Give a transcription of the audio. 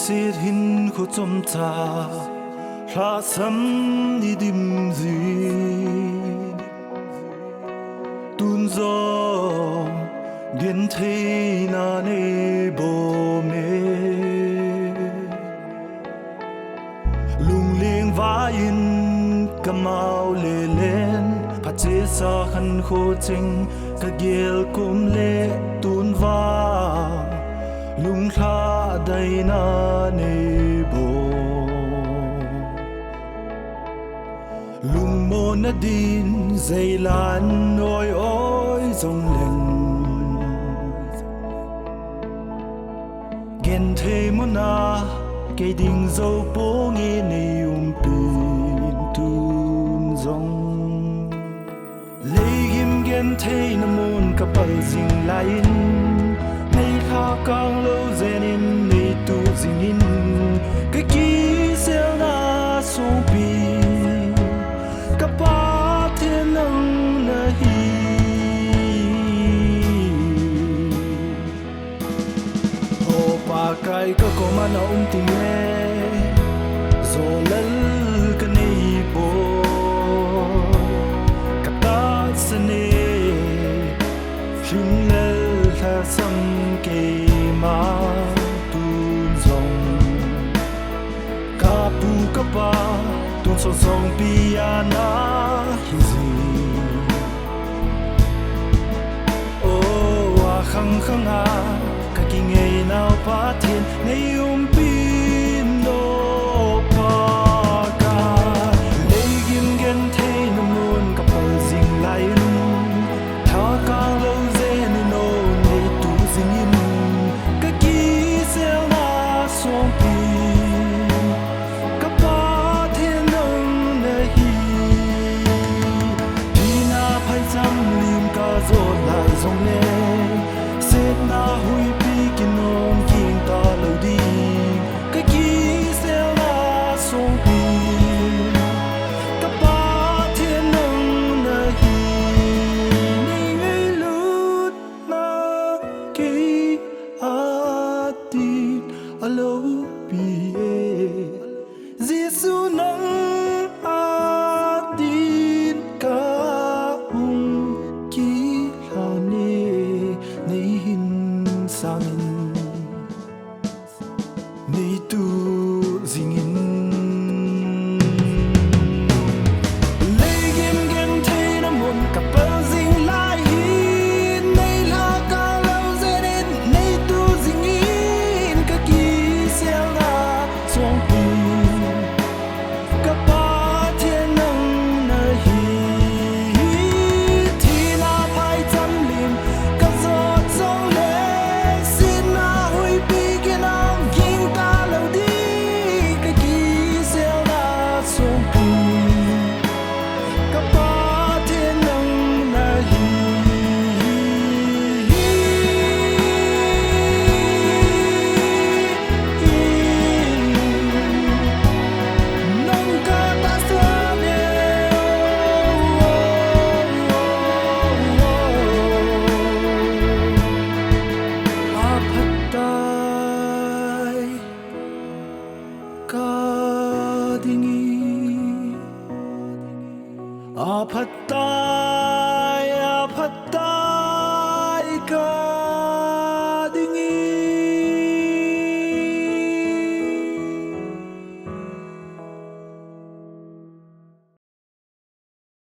siết hin khô chôm cha la sam đi dim gì tun gió điên thế na nê bồ mê lung liêng vá in kamau lê lên phát chế sa khăn khô chinh cả giel cum lê tun va lung kha đầy na nê bồ lung mô na din dây lan ôi ôi dòng lên gen thế mô na cây đình dâu bố nghe nê pin tun dòng lấy ghim gen thế na môn kapal ding lain nay kha kang lâu zenin nay tu zingin cái kí sel na song pi kapa thiên nang na hi ho pa kai ka ko ma na ting e zo lal ka nei bo kapa sane shung lal tha sam ke ma tun zong ka pu kapa tun so song piana hizi oh a khang khang a ka ki ngei nau pa thiên nei pin no pa ka lei gim gen the no mun ka pal zing lai tha ka lo zen no nei tu zing in ka ki sel na song pi rồi lại dòng lên xếp na hui pi kinh non kinh ta lâu đi cái ký sẽ là sông pi các ba thiên nông na hi ni ngay lút na ký a tin a lâu pi Giêsu nông a tin ca sangin ni tu zingin legim gen the na mun kapal zing lai hi nei la ka lo zenin nei tu zingin ka ki sel na song pi ka pa thiên nang na hi thi na pai cham lim ka zo zong le a phat ta